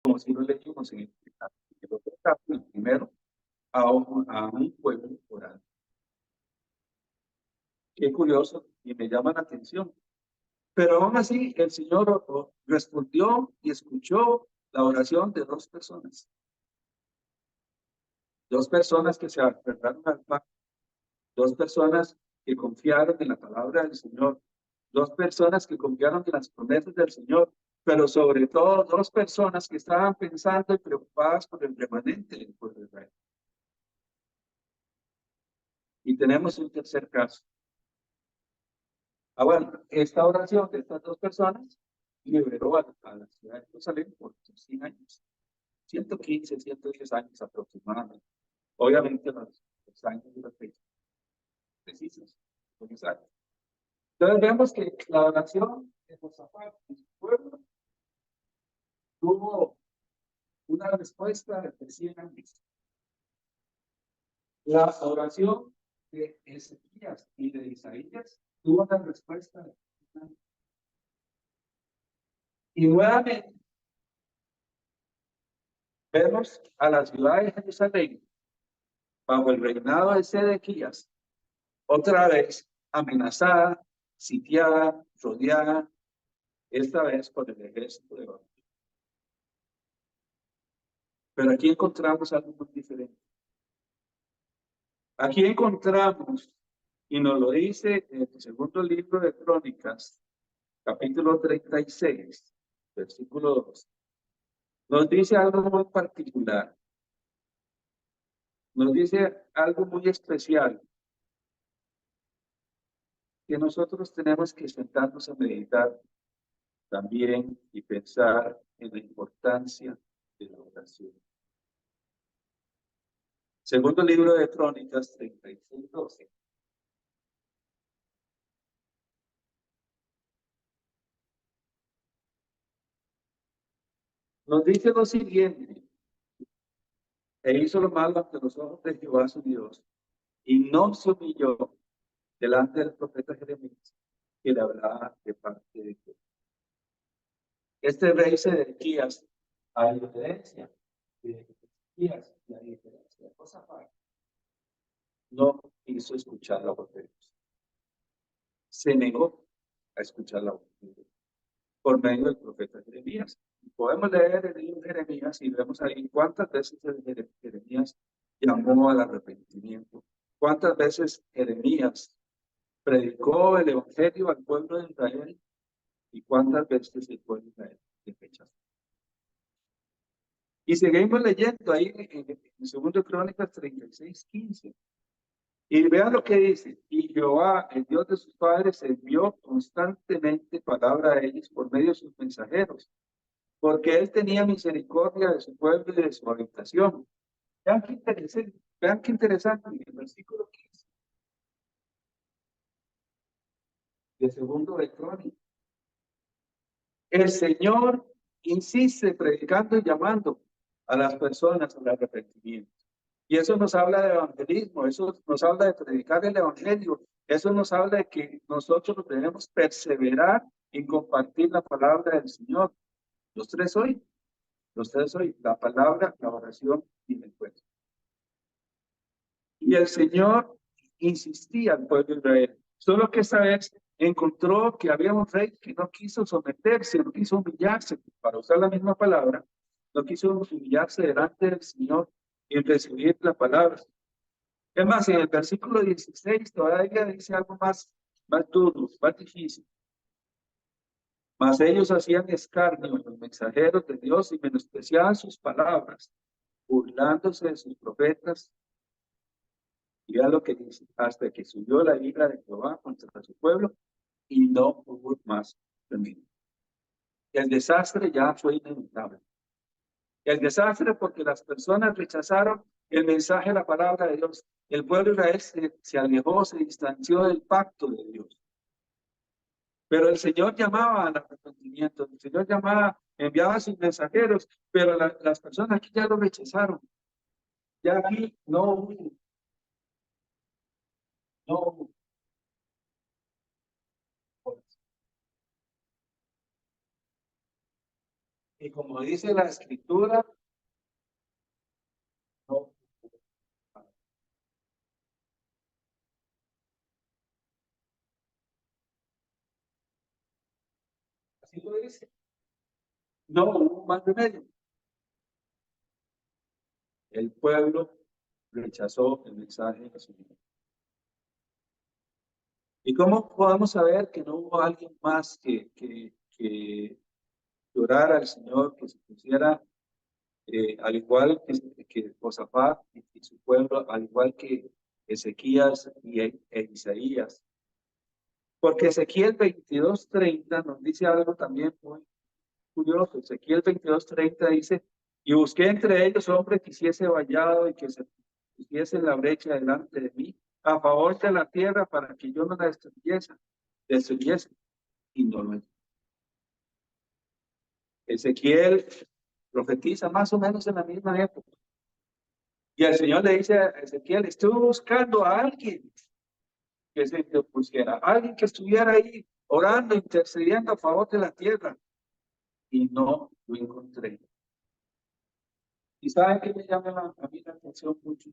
como si lo leímos en el otro capítulo, el primero, a un pueblo oral. Qué curioso y me llama la atención. Pero aún así, el Señor respondió y escuchó la oración de dos personas que se aferraron al pacto, dos personas que confiaron en la palabra del Señor, dos personas que confiaron en las promesas del Señor, pero sobre todo dos personas que estaban pensando y preocupadas por el remanente del pueblo de Israel. Y tenemos un tercer caso. Bueno, esta oración de estas dos personas liberó a la ciudad de Jerusalén por 100 años, 115, 110 años aproximadamente. Obviamente los años y las fechas precisos son exactos. Entonces vemos que la oración de Josafat y su pueblo tuvo una respuesta de 100 años. La oración de Ezequías y de Isaías tuvo una respuesta de 100 años. Y nuevamente vemos a la ciudad de Jerusalén bajo el reinado de Sedequías, otra vez amenazada, sitiada, rodeada, esta vez por el ejército de Babilonia. Pero aquí encontramos algo muy diferente. Aquí encontramos, y nos lo dice en el segundo libro de Crónicas, capítulo 36, versículo 2, nos dice algo muy particular, nos dice algo muy especial, que nosotros tenemos que sentarnos a meditar también y pensar en la importancia de la oración. Segundo libro de Crónicas 36, 12. Nos dice lo siguiente: e hizo lo malo ante los ojos de Jehová su Dios, y no se humilló delante del profeta Jeremías, que le hablaba de parte de Dios. Este rey Sedequías, a diferencia de Ezequías y a diferencia de Josafat, no quiso escuchar la voz de Dios. Se negó a escuchar la voz de Dios por medio del profeta Jeremías. Podemos leer el libro de Jeremías y vemos ahí cuántas veces Jeremías llamó al arrepentimiento, cuántas veces Jeremías predicó el evangelio al pueblo de Israel y cuántas veces el pueblo de Israel le rechazó. Y seguimos leyendo ahí en 2 Crónicas 36, 15. Y vean lo que dice: y Jehová, el Dios de sus padres, envió constantemente palabra a ellos por medio de sus mensajeros, porque él tenía misericordia de su pueblo y de su habitación. Vean qué interesante en el versículo 15 de segundo de Crónicas. El Señor insiste predicando y llamando a las personas al arrepentimiento. Y eso nos habla de evangelismo, eso nos habla de predicar el evangelio, eso nos habla de que nosotros debemos perseverar en compartir la palabra del Señor. Los tres hoy, la palabra, la oración y el encuentro. Y el Señor insistía al pueblo de Israel, solo que esta vez encontró que había un rey que no quiso someterse, no quiso humillarse, para usar la misma palabra, no quiso humillarse delante del Señor y recibir la palabra. Es más, en el versículo 16 todavía dice algo más duro, más difícil. Mas ellos hacían escarnio a los mensajeros de Dios y menospreciaban sus palabras, burlándose de sus profetas. Y vean lo que dice: hasta que subió la ira de Jehová contra su pueblo y no hubo más remedio. El desastre ya fue inevitable. El desastre porque las personas rechazaron el mensaje de la palabra de Dios. El pueblo de Israel se alejó, se distanció del pacto de Dios. Pero el Señor llamaba al arrepentimiento, el Señor enviaba a sus mensajeros, pero las personas aquí ya lo rechazaron. Ya aquí no hubo. Y como dice la escritura, no. Así lo dice. No hubo más remedio. El pueblo rechazó el mensaje de su Señor. ¿Y cómo podemos saber que no hubo alguien más que orara al Señor, que se pusiera al igual que Josafat y su pueblo, al igual que Ezequías e Isaías? Porque Ezequiel 22:30 nos dice algo también muy curioso. Ezequiel 22:30 dice, y busqué entre ellos hombre que hiciese vallado y que se pusiese en la brecha delante de mí, a favor de la tierra, para que yo no la destruyese, y no lo hice. Ezequiel profetiza más o menos en la misma época. Y el Señor le dice a Ezequiel, estuve buscando a alguien que se pusiera, alguien que estuviera ahí orando, intercediendo a favor de la tierra, y no lo encontré. ¿Y saben qué me llama a mí la atención mucho?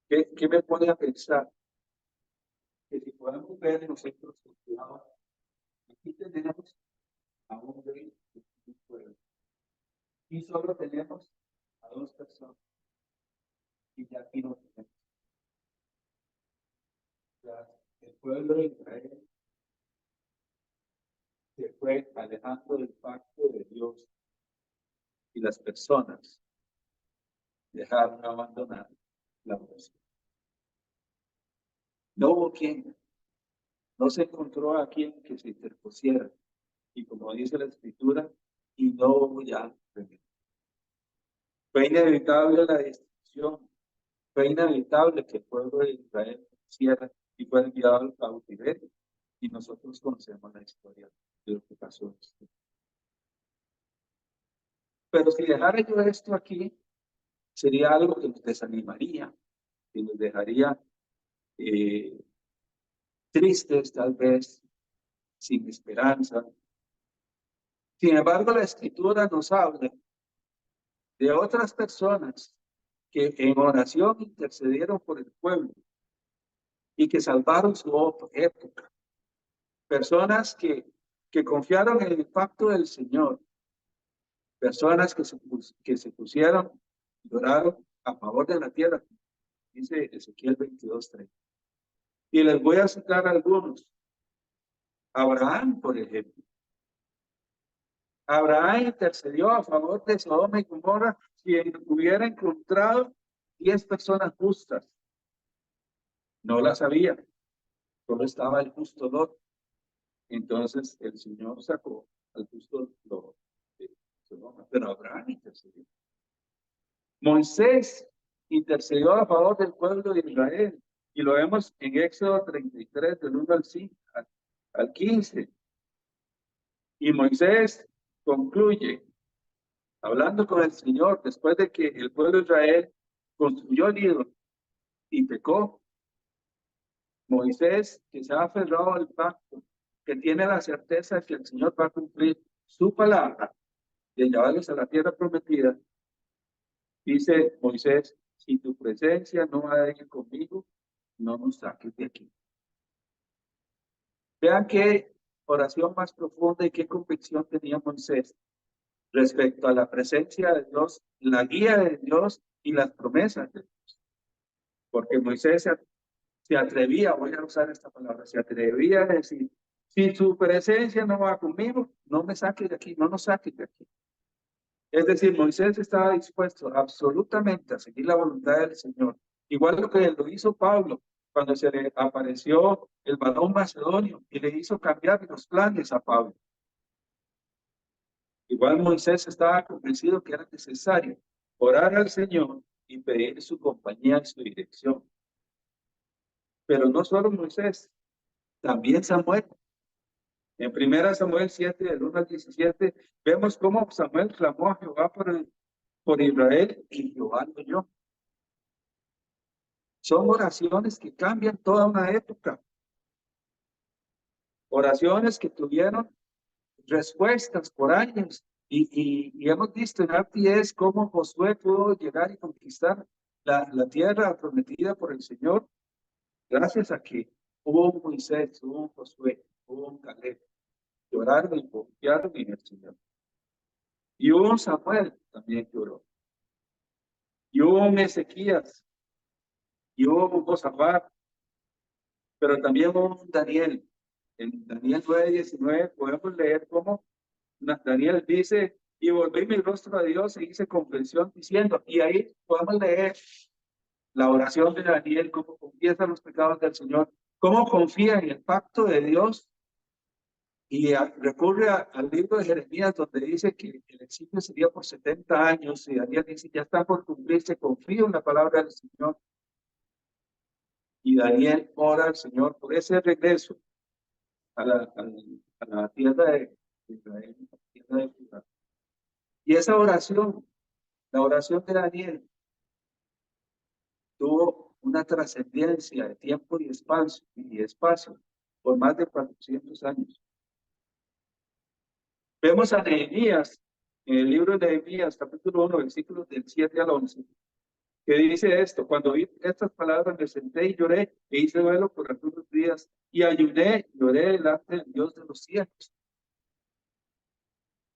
¿Qué me pone a pensar? Que si podemos ver en los centros culturales, aquí tenemos a un rey y un pueblo. Y solo tenemos a dos personas. Y ya aquí no tenemos. Ya el pueblo de Israel se fue alejando del pacto de Dios, y las personas dejaron abandonar la oración. No hubo quien, no se encontró a quien que se interpusiera. Y como dice la escritura, y no hubo ya remedio. Fue inevitable la destrucción, fue inevitable que el pueblo de Israel cierre y fue enviado al cautiverio. Y nosotros conocemos la historia de lo que pasó. Pero si dejara yo esto aquí, sería algo que nos desanimaría, que nos dejaría eh, tristes, tal vez, sin esperanza. Sin embargo, la escritura nos habla de otras personas que en oración intercedieron por el pueblo y que salvaron su época. Personas que confiaron en el pacto del Señor. Personas que se pusieron y oraron a favor de la tierra, dice Ezequiel 22:30. Y les voy a citar algunos. Abraham, por ejemplo. Abraham intercedió a favor de Sodoma y Gomorra, quien hubiera encontrado 10 personas justas. No las había, solo estaba el justo Lot. Entonces el Señor sacó al justo Lot de Sodoma, pero Abraham intercedió. Moisés intercedió a favor del pueblo de Israel, y lo vemos en Éxodo 33, del 1 al 15. Y Moisés concluye, hablando con el Señor, después de que el pueblo de Israel construyó el ídolo y pecó. Moisés, que se ha aferrado al pacto, que tiene la certeza de que el Señor va a cumplir su palabra de llevarlos a la tierra prometida, dice Moisés, si tu presencia no va a ir conmigo, no nos saques de aquí. Vean qué oración más profunda y qué convicción tenía Moisés respecto a la presencia de Dios, la guía de Dios y las promesas de Dios. Porque Moisés se atrevía, voy a usar esta palabra, se atrevía a decir, si su presencia no va conmigo, no me saques de aquí, no nos saques de aquí. Es decir, Moisés estaba dispuesto absolutamente a seguir la voluntad del Señor. Igual lo que lo hizo Pablo cuando se le apareció el varón macedonio y le hizo cambiar los planes a Pablo. Igual Moisés estaba convencido que era necesario orar al Señor y pedir su compañía y su dirección. Pero no solo Moisés, también Samuel. En 1 Samuel 7, del 1 al 17, vemos cómo Samuel clamó a Jehová por Israel y Jehová lo oyó. Son oraciones que cambian toda una época. Oraciones que tuvieron respuestas por años Y hemos visto en RTS cómo Josué pudo llegar y conquistar la tierra prometida por el Señor, gracias a que hubo un Moisés, hubo un Josué, hubo un Caleb, que oraron y confiaron en el Señor. Y hubo un Samuel también que oró. Y hubo un Ezequías, y hubo un Josafat, pero también hubo un Daniel. En Daniel 9:19 podemos leer cómo Daniel dice, y volví mi rostro a Dios e hice confesión diciendo, y ahí podemos leer la oración de Daniel, cómo confiesa los pecados del Señor, cómo confía en el pacto de Dios y recurre al libro de Jeremías donde dice que el exilio sería por 70 años y Daniel dice, ya está por cumplirse, confío en la palabra del Señor. Y Daniel ora al Señor por ese regreso a la tierra de Israel, a la tierra de Judá. Y esa oración, la oración de Daniel, tuvo una trascendencia de tiempo y espacio por más de 400 años. Vemos a Nehemías, en el libro de Nehemías, capítulo 1, versículos del 7 al 11, que dice esto: cuando oí estas palabras me senté y lloré e hice duelo por algunos días y ayuné y oré delante del Dios de los cielos.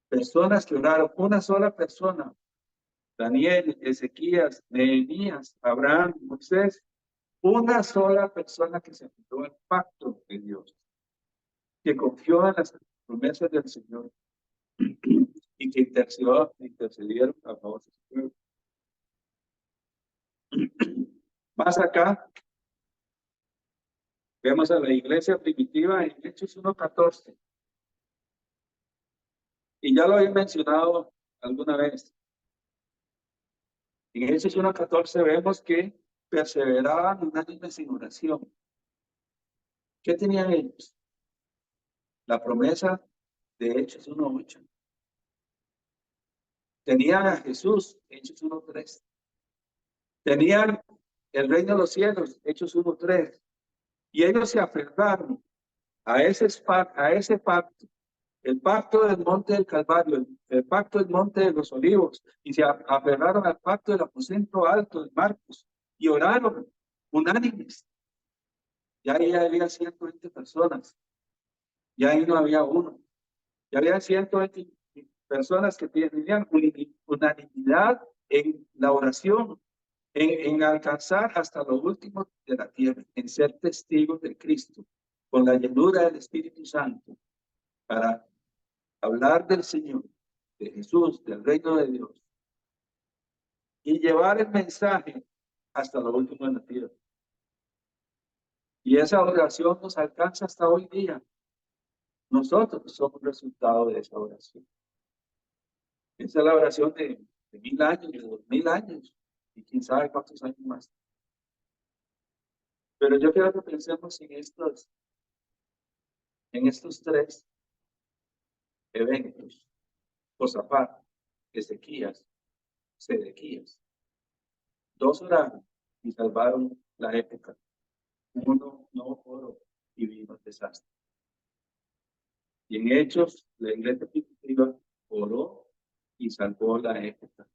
Personas que oraron, una sola persona, Daniel, Ezequías, Nehemías, Abraham, Moisés, una sola persona que se aferró al pacto de Dios, que confió en las promesas del Señor y que intercedieron a favor de su pueblo. Más acá, vemos a la iglesia primitiva en Hechos 1:14. Y ya lo había mencionado alguna vez. En Hechos 1:14 vemos que perseveraban unánimes en oración. ¿Qué tenían ellos? La promesa de Hechos 1:8. Tenían a Jesús, Hechos 1:3. Tenían el reino de los cielos, Hechos 1:3. Y ellos se aferraron a ese pacto, el pacto del monte del Calvario, el pacto del monte de los olivos, y se aferraron al pacto del aposento alto de Marcos, y oraron unánimes. Ya ahí había 120 personas, ya ahí no había uno, ya había 120 personas que tenían unanimidad en la oración, en alcanzar hasta lo último de la tierra, en ser testigos de Cristo, con la llenura del Espíritu Santo, para hablar del Señor, de Jesús, del reino de Dios, y llevar el mensaje hasta lo último de la tierra. Y esa oración nos alcanza hasta hoy día. Nosotros somos resultado de esa oración. Esa es la oración de 1000 años, de 2000 años, y quién sabe cuántos años más. Pero yo quiero que pensemos en estos tres eventos: Josafat, Ezequías, Sedequías. Dos oraron y salvaron la época. Uno no oró y vino el desastre. Y en Hechos, la iglesia primitiva oró y salvó la época.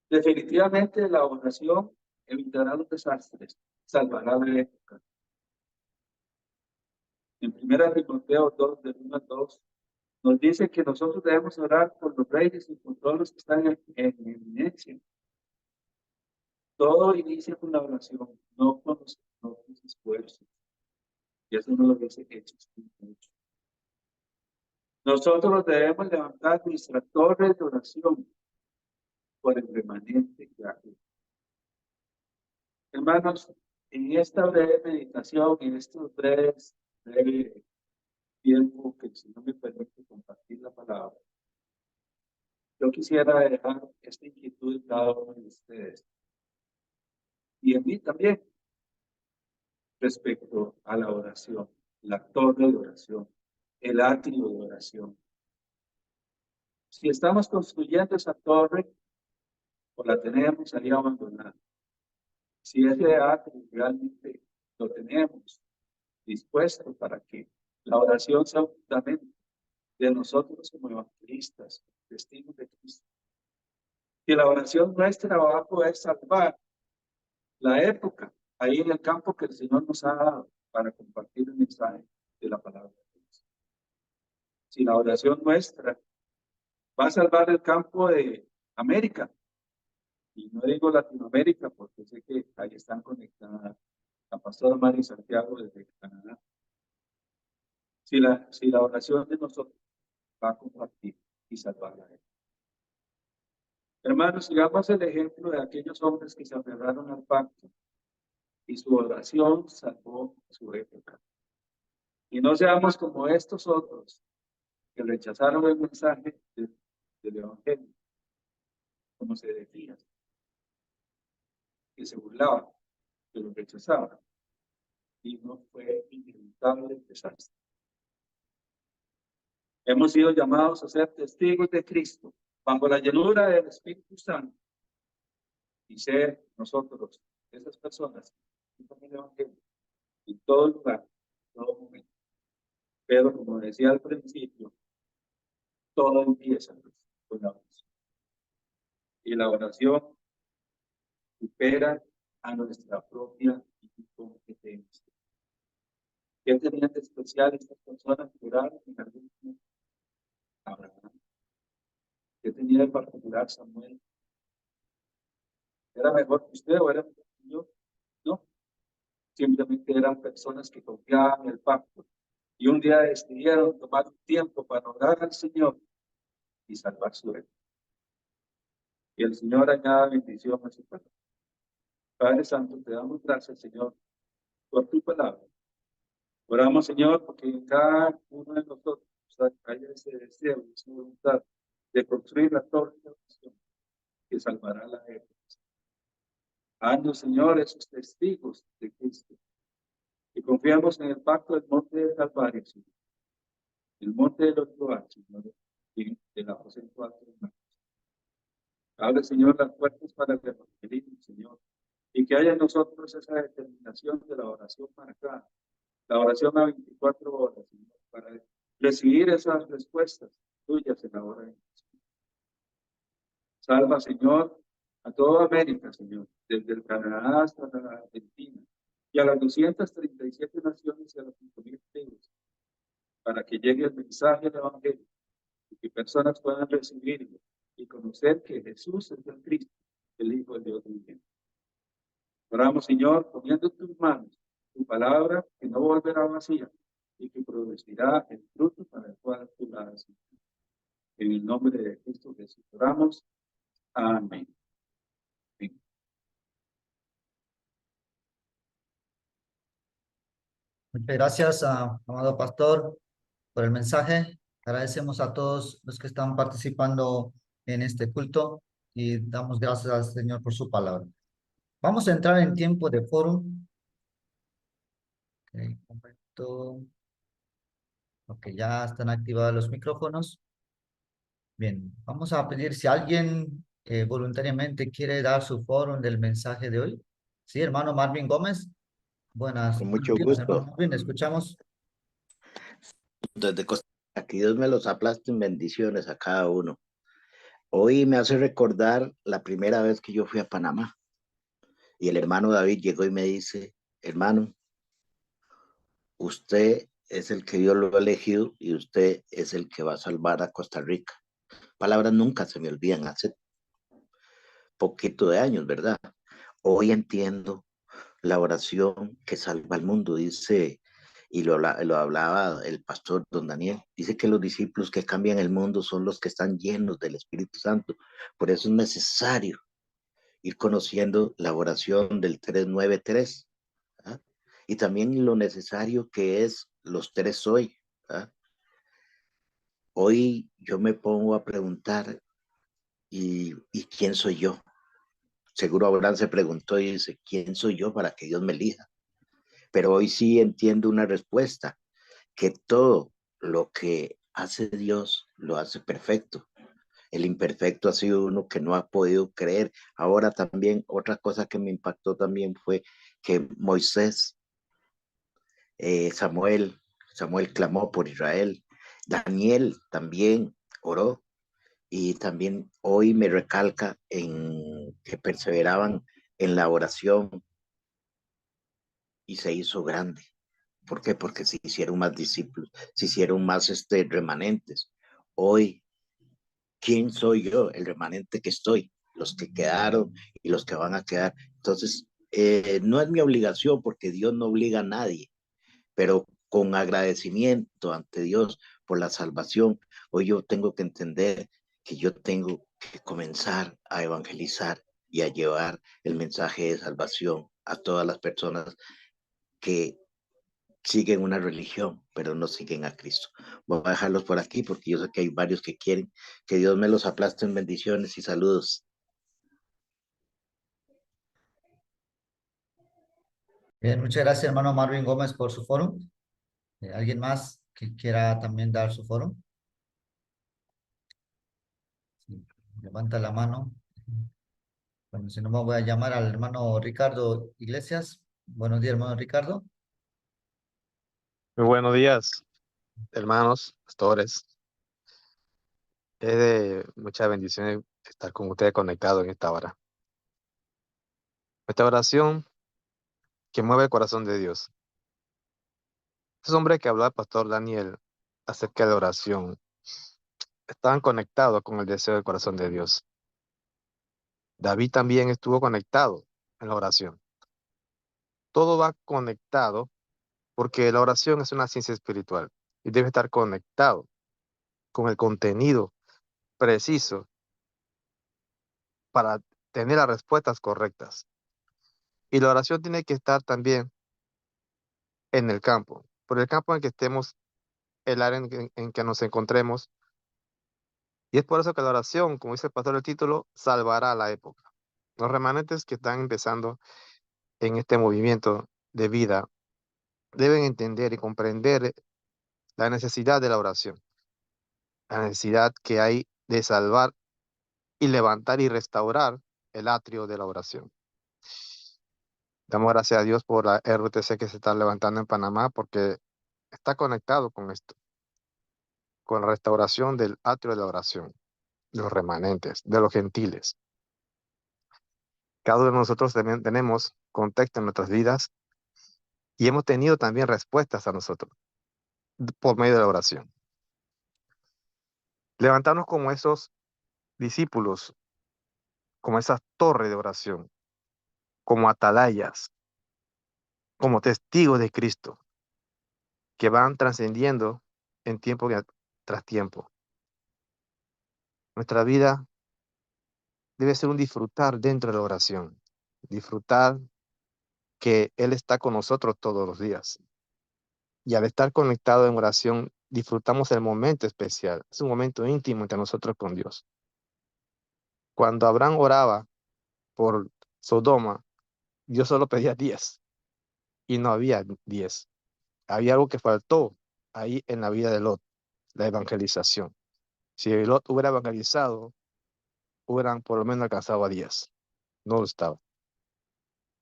Definitivamente la oración evitará los desastres, salvará la época. En 1 Timoteo 2, del 1 al 2, nos dice que nosotros debemos orar por los reyes y por todos los que están en eminencia. Todo inicia con la oración, no con los propios esfuerzos. Y eso no lo dice Hechos 5:8. Nosotros debemos levantar nuestra torre de oración por el remanente que hay. Hermanos, en esta breve meditación, en estos breve tiempo que el Señor me permite compartir la palabra, yo quisiera dejar esta inquietud en cada uno de ustedes y en mí también respecto a la oración, la torre de oración, el atrio de oración. Si estamos construyendo esa torre o la tenemos ahí abandonada, si ese atrio realmente lo tenemos dispuesto para que la oración sea un fundamento, de nosotros como evangelistas, testigos de Cristo. Y la oración nuestra va a poder salvar la época ahí en el campo que el Señor nos ha dado para compartir el mensaje de la palabra de Dios. Si la oración nuestra va a salvar el campo de América, y no digo Latinoamérica porque sé que ahí están conectadas la pastora Mari Santiago desde Canadá. Si la oración de nosotros va a compartir y salvar la época. Hermanos, sigamos el ejemplo de aquellos hombres que se aferraron al pacto y su oración salvó su época. Y no seamos como estos otros que rechazaron el mensaje del Evangelio, como se decía, que se burlaban, que lo rechazaban. Y no fue inevitable el desastre. Hemos sido llamados a ser testigos de Cristo bajo la llenura del Espíritu Santo y ser nosotros, esas personas, que viven el Evangelio en todo lugar, en todo momento. Pero como decía al principio, todo empieza con la oración. Y la oración supera a nuestra propia incompetencia. ¿Qué tenían de especial estas personas que oraron en algún momento? Abraham. ¿Qué tenía de particular Samuel? ¿Era mejor que usted o era mejor que yo? No. Simplemente eran personas que confiaban en el pacto. Y un día decidieron tomar un tiempo para orar al Señor y salvar su vida. Y el Señor añada bendición a su palabra. Padre Santo, te damos gracias, Señor, por tu palabra. Oramos, Señor, porque en cada uno de nosotros haya ese deseo y esa voluntad de construir la torre de oración que salvará la época. Haznos, Señor, esos testigos de Cristo. Y confiamos en el pacto del monte de Calvario, Señor. El monte de los Loas, Señor, y de la aposento alto de Manos. Abre, Señor, las puertas para el evangelismo, Señor. Y que haya en nosotros esa determinación de la oración marcada. La oración a 24 horas, Señor, para recibir esas respuestas tuyas en la hora de oración. Salva, Señor, a toda América, Señor, desde el Canadá hasta la Argentina, y a las 237 naciones y a los 5.000 tribus, para que llegue el mensaje del Evangelio y que personas puedan recibirlo y conocer que Jesús es el Cristo, el Hijo de Dios viviente. Oramos, Señor, poniendo en tus manos tu palabra que no volverá vacía y que producirá el fruto para el cual tú la has. En el nombre de Cristo Jesús oramos. Amén. Muchas gracias, amado pastor, por el mensaje. Agradecemos a todos los que están participando en este culto y damos gracias al Señor por su palabra. Vamos a entrar en tiempo de foro. Correcto. Ok, ya están activados los micrófonos. Bien, vamos a pedir si alguien voluntariamente quiere dar su foro del mensaje de hoy. Sí, hermano Marvin Gómez. Buenos Con mucho días, hermano gusto. Marvin, escuchamos. Desde Costa Rica, que Dios me los aplaste en bendiciones a cada uno. Hoy me hace recordar la primera vez que yo fui a Panamá. Y el hermano David llegó y me dice, hermano, usted es el que Dios lo ha elegido y usted es el que va a salvar a Costa Rica. Palabras nunca se me olvidan, hace poquito de años, ¿verdad? Hoy entiendo la oración que salva al mundo, dice, y lo hablaba el pastor don Daniel, dice que los discípulos que cambian el mundo son los que están llenos del Espíritu Santo. Por eso es necesario ir conociendo la oración del 393, ¿ah? Y también lo necesario que es los tres hoy. ¿Ah? Hoy yo me pongo a preguntar, ¿y quién soy yo? Seguro Abraham se preguntó y dice, ¿quién soy yo para que Dios me elija? Pero hoy sí entiendo una respuesta, que todo lo que hace Dios lo hace perfecto. El imperfecto ha sido uno que no ha podido creer. Ahora también otra cosa que me impactó también fue que Moisés, Samuel clamó por Israel. Daniel también oró y también hoy me recalca en que perseveraban en la oración y se hizo grande. ¿Por qué? Porque se hicieron más discípulos, se hicieron más remanentes. Hoy, ¿quién soy yo? El remanente que estoy, los que quedaron y los que van a quedar. Entonces, no es mi obligación porque Dios no obliga a nadie, pero con agradecimiento ante Dios por la salvación, hoy yo tengo que entender que yo tengo que comenzar a evangelizar y a llevar el mensaje de salvación a todas las personas que siguen una religión, pero no siguen a Cristo. Voy a dejarlos por aquí porque yo sé que hay varios que quieren que Dios me los aplaste en bendiciones y saludos. Bien, muchas gracias, hermano Marvin Gómez, por su foro. ¿Alguien más que quiera también dar su foro? Sí, levanta la mano. Bueno, si no, me voy a llamar al hermano Ricardo Iglesias. Buenos días, hermano Ricardo. Muy buenos días, hermanos, pastores. Es de mucha bendición estar con ustedes conectados en esta hora. Esta oración que mueve el corazón de Dios. Esos hombres que habló el pastor Daniel acerca de la oración estaban conectados con el deseo del corazón de Dios. David también estuvo conectado en la oración. Todo va conectado porque la oración es una ciencia espiritual y debe estar conectado con el contenido preciso para tener las respuestas correctas. Y la oración tiene que estar también en el campo, por el campo en el que estemos, el área en que nos encontremos. Y es por eso que la oración, como dice el pastor el título, salvará la época. Los remanentes que están empezando en este movimiento de vida deben entender y comprender la necesidad de la oración, la necesidad que hay de salvar y levantar y restaurar el atrio de la oración. Damos gracias a Dios por la RTC que se está levantando en Panamá porque está conectado con esto, con la restauración del atrio de la oración, de los remanentes, de los gentiles. Cada uno de nosotros también tenemos contexto en nuestras vidas y hemos tenido también respuestas a nosotros por medio de la oración. Levantarnos como esos discípulos, como esas torres de oración, como atalayas, como testigos de Cristo, que van trascendiendo en tiempo tras tiempo. Nuestra vida debe ser un disfrutar dentro de la oración, disfrutar que Él está con nosotros todos los días. Y al estar conectado en oración, disfrutamos el momento especial. Es un momento íntimo entre nosotros con Dios. Cuando Abraham oraba por Sodoma, Dios solo pedía 10 y no había 10. Había algo que faltó ahí en la vida de Lot, la evangelización. Si Lot hubiera evangelizado, hubieran por lo menos alcanzado a 10. No lo estaba.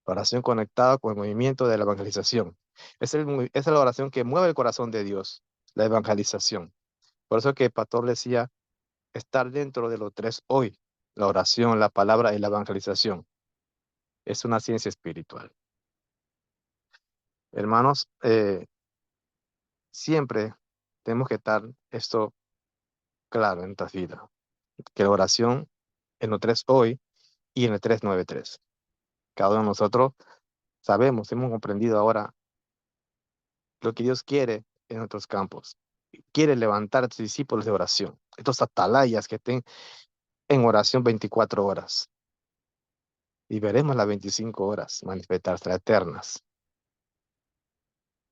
La oración conectada con el movimiento de la evangelización. Es la oración que mueve el corazón de Dios, la evangelización. Por eso que el pastor decía, estar dentro de los tres hoy, la oración, la palabra y la evangelización, es una ciencia espiritual. Hermanos, siempre tenemos que estar esto claro en nuestras vidas, que la oración en los tres hoy y en el 393. Cada uno de nosotros sabemos, hemos comprendido ahora lo que Dios quiere en nuestros campos. Quiere levantar a sus discípulos de oración, estos atalayas que estén en oración 24 horas. Y veremos las 25 horas manifestarse eternas.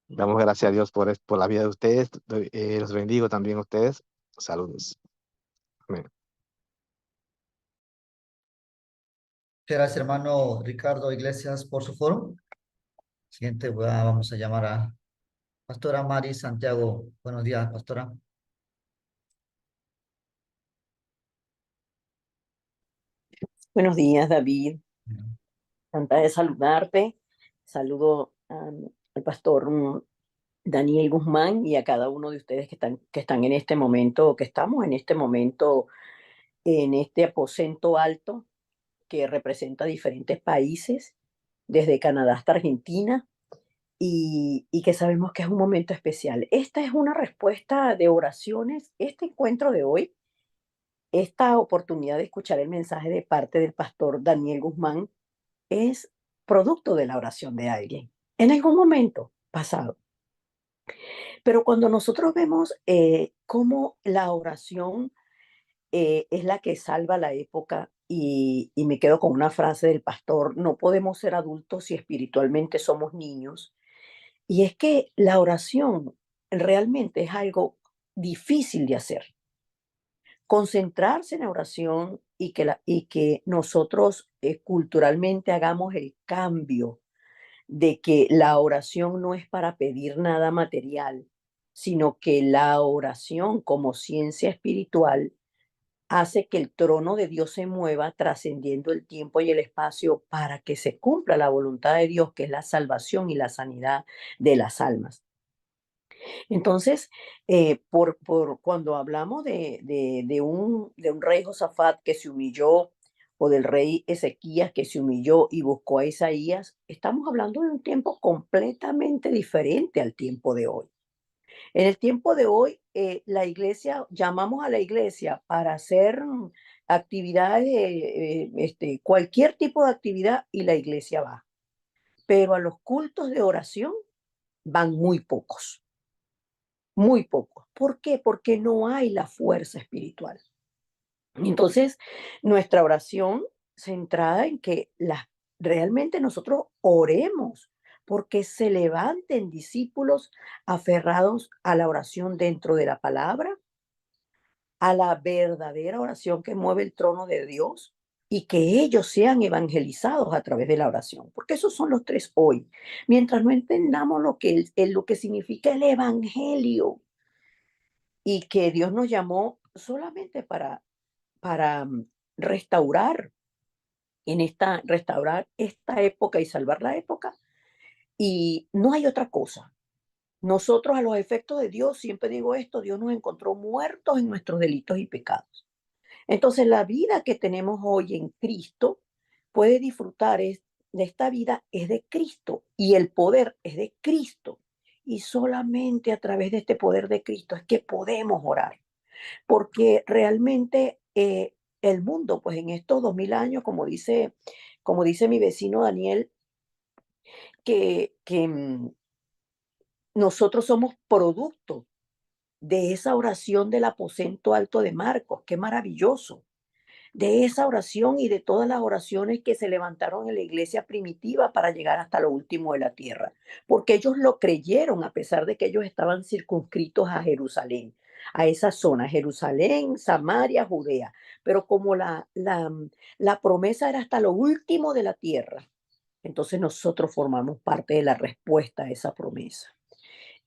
Damos gracias a Dios por la vida de ustedes. Los bendigo también a ustedes. Saludos. Amén. Muchas gracias, hermano Ricardo Iglesias, por su foro. Siguiente, vamos a llamar a Pastora Mari Santiago. Buenos días, Pastora. Buenos días, David. Encantada de saludarte. Saludo al pastor Daniel Guzmán y a cada uno de ustedes que están en este momento, que estamos en este momento en este aposento alto que representa diferentes países, desde Canadá hasta Argentina, y que sabemos que es un momento especial. Esta es una respuesta de oraciones, este encuentro de hoy, esta oportunidad de escuchar el mensaje de parte del pastor Daniel Guzmán es producto de la oración de alguien en algún momento pasado. Pero cuando nosotros vemos cómo la oración es la que salva la época, y me quedo con una frase del pastor: no podemos ser adultos si espiritualmente somos niños. Y es que la oración realmente es algo difícil de hacer. Concentrarse en la oración y que nosotros culturalmente hagamos el cambio de que la oración no es para pedir nada material, sino que la oración como ciencia espiritual hace que el trono de Dios se mueva trascendiendo el tiempo y el espacio para que se cumpla la voluntad de Dios, que es la salvación y la sanidad de las almas. Entonces, cuando hablamos de un rey Josafat que se humilló, o del rey Ezequías que se humilló y buscó a Isaías, estamos hablando de un tiempo completamente diferente al tiempo de hoy. En el tiempo de hoy, la iglesia, llamamos a la iglesia para hacer actividades, cualquier tipo de actividad, y la iglesia va. Pero a los cultos de oración van muy pocos, muy pocos. ¿Por qué? Porque no hay la fuerza espiritual. Entonces, nuestra oración centrada en que realmente nosotros oremos porque se levanten discípulos aferrados a la oración dentro de la palabra, a la verdadera oración que mueve el trono de Dios, y que ellos sean evangelizados a través de la oración, porque esos son los tres hoy. Mientras no entendamos lo que significa el evangelio, y que Dios nos llamó solamente para restaurar restaurar esta época y salvar la época, y no hay otra cosa. Nosotros, a los efectos de Dios, siempre digo esto, Dios nos encontró muertos en nuestros delitos y pecados. Entonces, la vida que tenemos hoy en Cristo puede disfrutar de esta vida, es de Cristo, y el poder es de Cristo. Y solamente a través de este poder de Cristo es que podemos orar, porque realmente el mundo, pues en estos 2000 años, como dice mi vecino Daniel, que nosotros somos producto de esa oración del aposento alto de Marcos. Qué maravilloso. De esa oración y de todas las oraciones que se levantaron en la iglesia primitiva para llegar hasta lo último de la tierra, porque ellos lo creyeron a pesar de que ellos estaban circunscritos a Jerusalén, a esa zona, Jerusalén, Samaria, Judea, pero como la promesa era hasta lo último de la tierra, entonces nosotros formamos parte de la respuesta a esa promesa.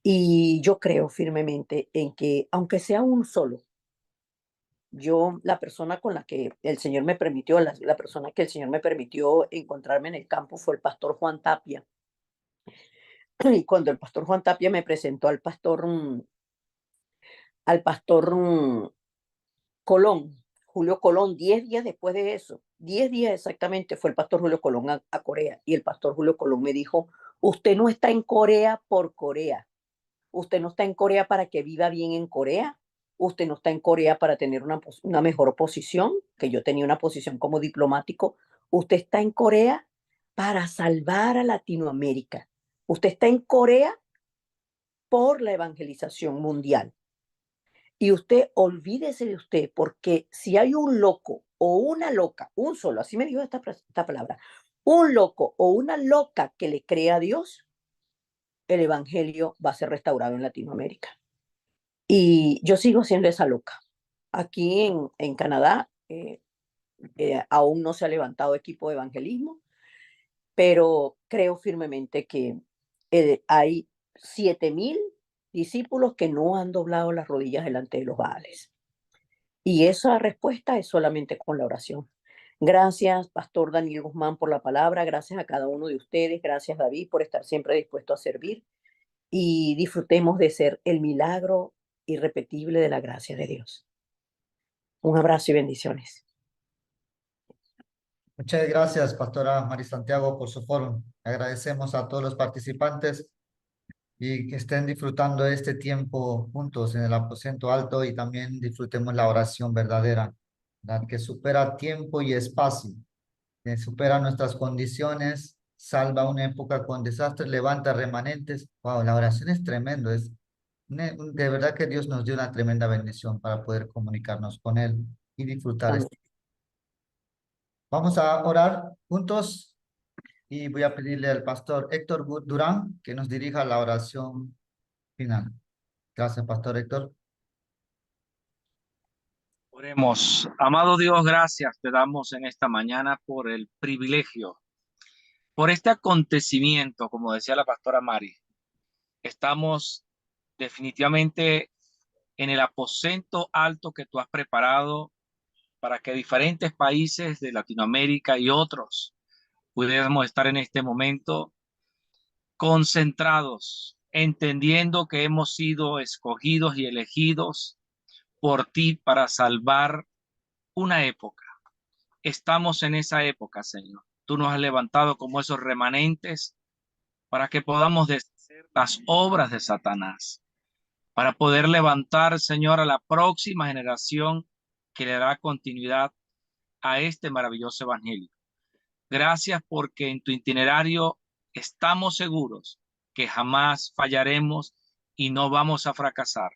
Y yo creo firmemente en que, aunque sea un solo, la persona con la que el Señor me permitió, la persona que el Señor me permitió encontrarme en el campo fue el pastor Juan Tapia. Y cuando el pastor Juan Tapia me presentó al pastor Colón, Julio Colón, 10 días después de eso, 10 días exactamente, fue el pastor Julio Colón a Corea. Y el pastor Julio Colón me dijo: usted no está en Corea por Corea. Usted no está en Corea para que viva bien en Corea. Usted no está en Corea para tener una mejor posición, que yo tenía una posición como diplomático. Usted está en Corea para salvar a Latinoamérica. Usted está en Corea por la evangelización mundial. Y usted, olvídese de usted, porque si hay un loco o una loca, un solo, así me dijo esta palabra, un loco o una loca que le crea a Dios, el evangelio va a ser restaurado en Latinoamérica. Y yo sigo siendo esa loca. Aquí en Canadá aún no se ha levantado equipo de evangelismo, pero creo firmemente que hay 7000 discípulos que no han doblado las rodillas delante de los Baales. Y esa respuesta es solamente con la oración. Gracias, Pastor Daniel Guzmán, por la palabra. Gracias a cada uno de ustedes. Gracias, David, por estar siempre dispuesto a servir. y disfrutemos de ser el milagro irrepetible de la gracia de Dios. Un abrazo y bendiciones. Muchas gracias, Pastora Mari Santiago, por su foro. Agradecemos a todos los participantes y que estén disfrutando este tiempo juntos en el aposento alto y también disfrutemos la oración verdadera, la que supera tiempo y espacio, que supera nuestras condiciones, salva una época con desastres, levanta remanentes. Wow, la oración es tremendo, de verdad que Dios nos dio una tremenda bendición para poder comunicarnos con Él y disfrutar Amén. esto. Vamos a orar juntos y voy a pedirle al pastor Héctor Durán que nos dirija la oración final. Gracias, pastor Héctor. Oremos. Amado Dios, gracias te damos en esta mañana por el privilegio, por este acontecimiento, como decía la pastora Mari. Estamos definitivamente en el aposento alto que tú has preparado para que diferentes países de Latinoamérica y otros pudiéramos estar en este momento concentrados, entendiendo que hemos sido escogidos y elegidos por ti para salvar una época. Estamos en esa época, Señor. Tú nos has levantado como esos remanentes para que podamos deshacer las obras de Satanás, para poder levantar, Señor, a la próxima generación que le dará continuidad a este maravilloso evangelio. Gracias porque en tu itinerario estamos seguros que jamás fallaremos y no vamos a fracasar,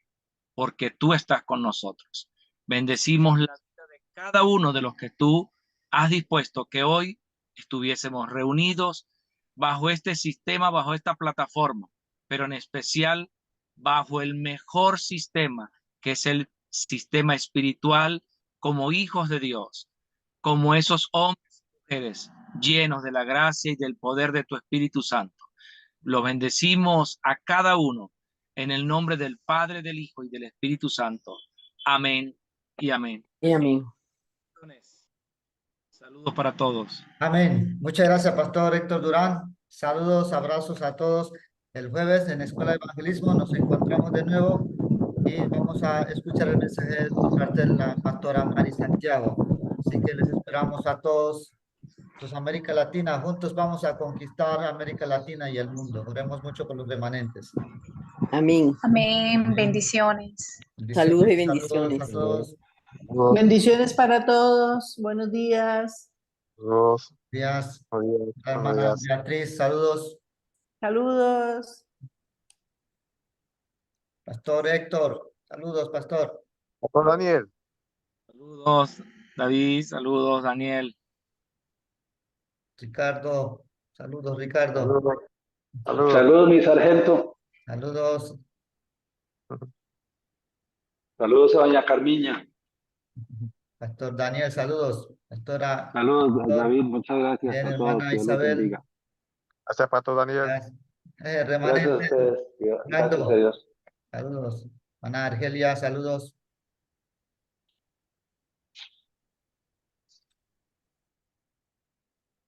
porque tú estás con nosotros. Bendecimos la vida de cada uno de los que tú has dispuesto que hoy estuviésemos reunidos bajo este sistema, bajo esta plataforma, pero en especial bajo el mejor sistema, que es el sistema espiritual, como hijos de Dios, como esos hombres y mujeres llenos de la gracia y del poder de tu Espíritu Santo. Lo bendecimos a cada uno en el nombre del Padre, del Hijo y del Espíritu Santo. Amén y amén. Y amén. Saludos para todos. Amén. Muchas gracias, pastor Héctor Durán. Saludos, abrazos a todos. El jueves en Escuela de Evangelismo nos encontramos de nuevo y vamos a escuchar el mensaje por parte de la pastora Mari Santiago. Así que les esperamos a todos. Entonces, América Latina, juntos vamos a conquistar América Latina y el mundo. Oremos mucho por los remanentes. Amén. Amén. Bendiciones. Saludos y Saludos bendiciones. a todos. Bendiciones para todos. Buenos días. Saludos. Días. Buenos días. La Buenos hermana días. Beatriz, saludos. Saludos. Pastor Héctor, saludos, pastor. Pastor Daniel. Saludos, David. Saludos, Daniel. Ricardo, saludos, Ricardo. Saludos. Saludos. Saludos, mi sargento. Saludos. Saludos a doña Carmiña. Pastor Daniel, saludos. Pastora. Saludos, Pastor. David. Muchas gracias Bien, a todos. hermana Dios los Isabel. bendiga. Gracias, Pastor Daniel. Gracias. Gracias a Remanente, ustedes. Gracias a Dios. saludos. Hermana Argelia, saludos.